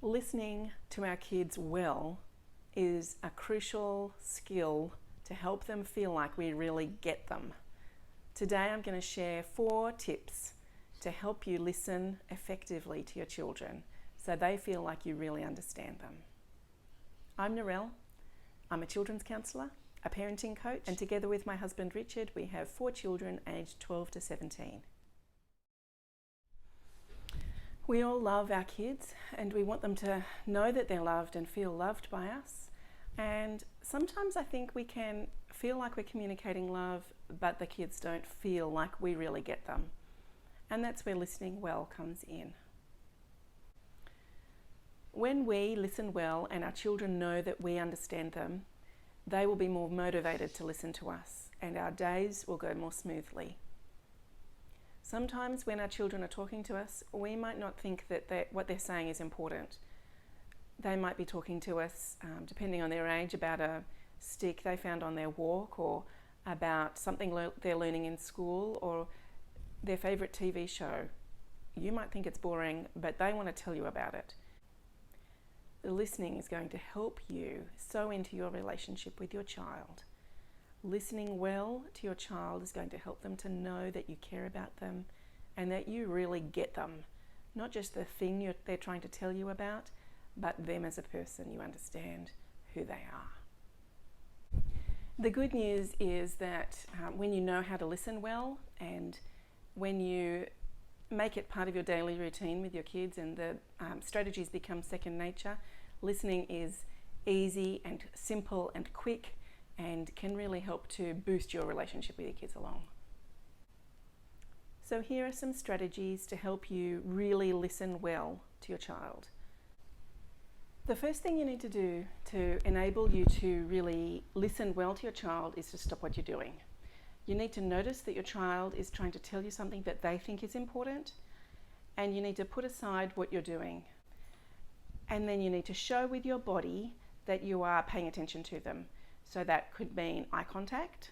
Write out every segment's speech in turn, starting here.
Listening to our kids well is a crucial skill to help them feel like we really get them. Today I'm going to share 4 tips to help you listen effectively to your children so they feel like you really understand them. I'm Narelle. I'm a children's counsellor, a parenting coach, and together with my husband Richard we have 4 children aged 12 to 17. We all love our kids and we want them to know that they're loved and feel loved by us. And sometimes I think we can feel like we're communicating love, but the kids don't feel like we really get them. And that's where listening well comes in. When we listen well and our children know that we understand them, they will be more motivated to listen to us and our days will go more smoothly. Sometimes when our children are talking to us, we might not think that what they're saying is important. They might be talking to us, depending on their age, about a stick they found on their walk, or about something they're learning in school, or their favourite TV show. You might think it's boring, but they want to tell you about it. The listening is going to help you sow into your relationship with your child. Listening well to your child is going to help them to know that you care about them and that you really get them. Not just the thing they're trying to tell you about, but them as a person. You understand who they are. The good news is that when you know how to listen well and when you make it part of your daily routine with your kids and the strategies become second nature, listening is easy and simple and quick and can really help to boost your relationship with your kids along. So here are some strategies to help you really listen well to your child. The first thing you need to do to enable you to really listen well to your child is to stop what you're doing. You need to notice that your child is trying to tell you something that they think is important, and you need to put aside what you're doing. And then you need to show with your body that you are paying attention to them. So that could mean eye contact.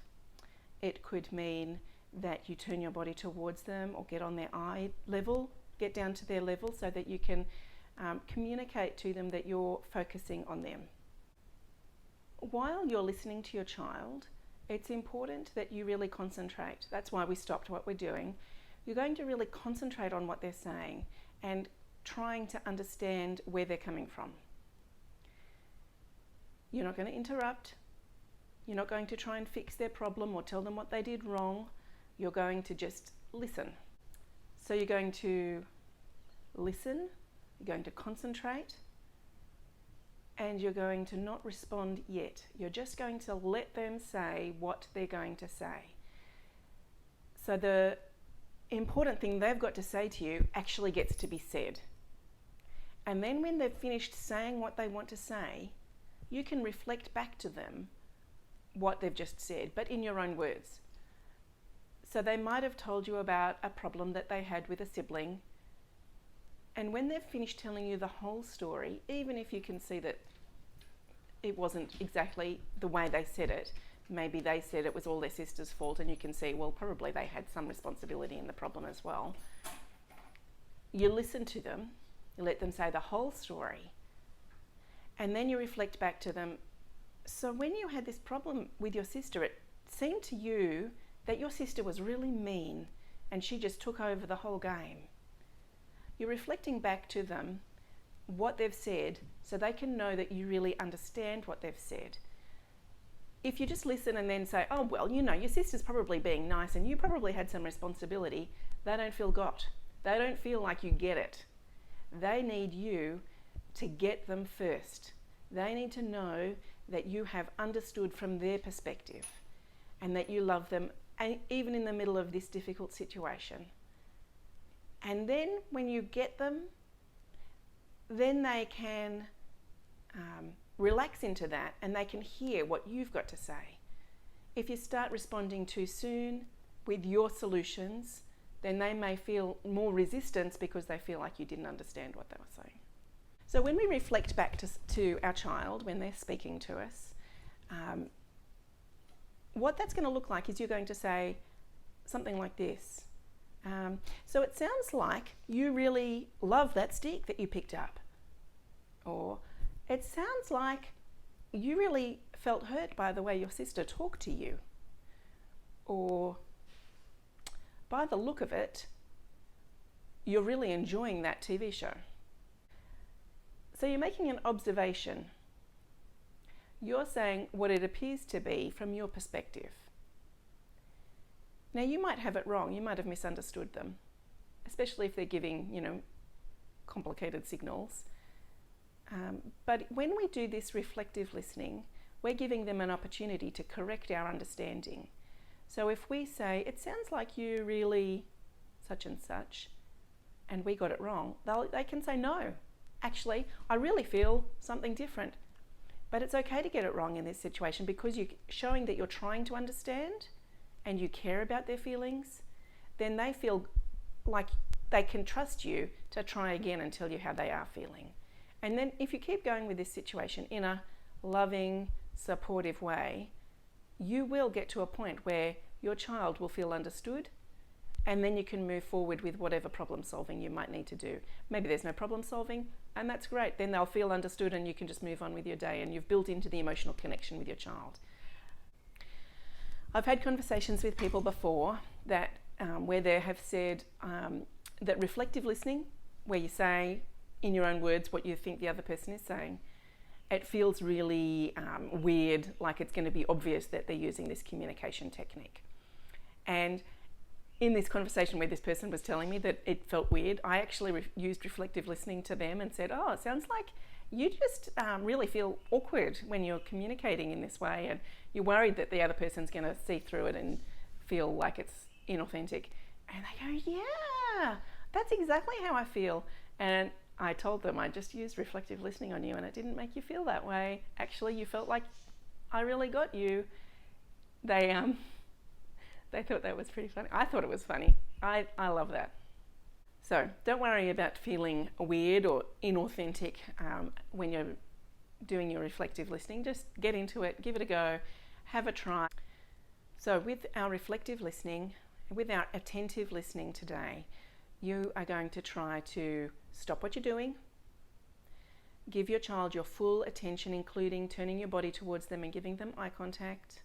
It could mean that you turn your body towards them or get on their eye level, get down to their level so that you can communicate to them that you're focusing on them. While you're listening to your child, it's important that you really concentrate. That's why we stopped what we're doing. You're going to really concentrate on what they're saying and trying to understand where they're coming from. You're not going to interrupt. You're not going to try and fix their problem or tell them what they did wrong. You're going to just listen. So you're going to listen, you're going to concentrate, and you're going to not respond yet. You're just going to let them say what they're going to say. So the important thing they've got to say to you actually gets to be said. And then when they've finished saying what they want to say, you can reflect back to them what they've just said, but in your own words. So they might have told you about a problem that they had with a sibling, and when they've finished telling you the whole story, even if you can see that it wasn't exactly the way they said it, maybe they said it was all their sister's fault, and you can see, well, probably they had some responsibility in the problem as well. You listen to them, you let them say the whole story, and then you reflect back to them. So when you had this problem with your sister, it seemed to you that your sister was really mean and she just took over the whole game. You're reflecting back to them what they've said so they can know that you really understand what they've said. If you just listen and then say, oh, well, you know, your sister's probably being nice and you probably had some responsibility, they don't feel got. They don't feel like you get it. They need you to get them first. They need to know that you have understood from their perspective and that you love them even in the middle of this difficult situation. And then when you get them, then they can relax into that and they can hear what you've got to say. If you start responding too soon with your solutions, then they may feel more resistance because they feel like you didn't understand what they were saying. So when we reflect back to our child when they're speaking to us, what that's going to look like is you're going to say something like this. So it sounds like you really love that stick that you picked up. Or, it sounds like you really felt hurt by the way your sister talked to you. Or, by the look of it, you're really enjoying that TV show. So you're making an observation. You're saying what it appears to be from your perspective. Now, you might have it wrong. You might have misunderstood them, especially if they're giving, complicated signals. But when we do this reflective listening, we're giving them an opportunity to correct our understanding. So if we say, it sounds like you really such and such, and we got it wrong, they can say, no, actually, I really feel something different. But it's okay to get it wrong in this situation because you're showing that you're trying to understand and you care about their feelings. Then they feel like they can trust you to try again and tell you how they are feeling. And then if you keep going with this situation in a loving, supportive way, you will get to a point where your child will feel understood, and then you can move forward with whatever problem solving you might need to do. Maybe there's no problem solving, and that's great. Then they'll feel understood and you can just move on with your day, and you've built into the emotional connection with your child. I've had conversations with people before that where they have said that reflective listening, where you say in your own words what you think the other person is saying, it feels really weird, like it's going to be obvious that they're using this communication technique. And in this conversation where this person was telling me that it felt weird, I actually used reflective listening to them and said, oh, it sounds like you just really feel awkward when you're communicating in this way, and you're worried that the other person's going to see through it and feel like it's inauthentic. And they go, yeah, that's exactly how I feel. And I told them I just used reflective listening on you and it didn't make you feel that way. Actually, you felt like I really got you. They thought that was pretty funny. I thought it was funny. I love that. So don't worry about feeling weird or inauthentic when you're doing your reflective listening. Just get into it, give it a go, have a try. So with our reflective listening, with our attentive listening today, you are going to try to stop what you're doing, give your child your full attention, including turning your body towards them and giving them eye contact.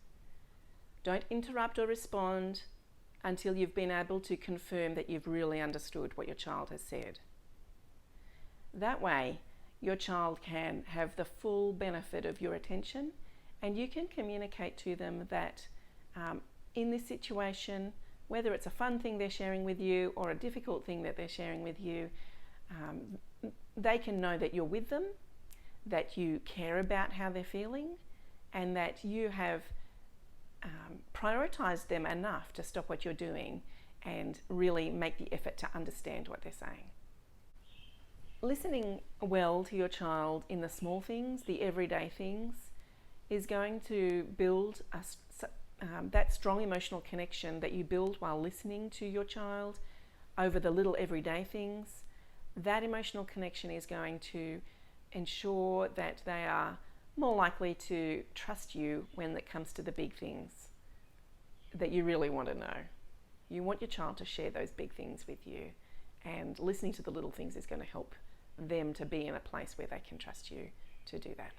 Don't interrupt or respond until you've been able to confirm that you've really understood what your child has said. That way, your child can have the full benefit of your attention, and you can communicate to them that in this situation, whether it's a fun thing they're sharing with you or a difficult thing that they're sharing with you, they can know that you're with them, that you care about how they're feeling, and that you have prioritized them enough to stop what you're doing and really make the effort to understand what they're saying. Listening well to your child in the small things, the everyday things, is going to build that strong emotional connection that you build while listening to your child over the little everyday things. That emotional connection is going to ensure that they are more likely to trust you when it comes to the big things that you really want to know. You want your child to share those big things with you, and listening to the little things is going to help them to be in a place where they can trust you to do that.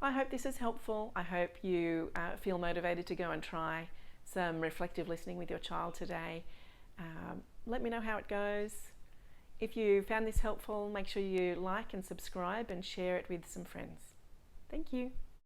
I hope this is helpful. I hope you feel motivated to go and try some reflective listening with your child today. Let me know how it goes. If you found this helpful, make sure you like and subscribe and share it with some friends. Thank you.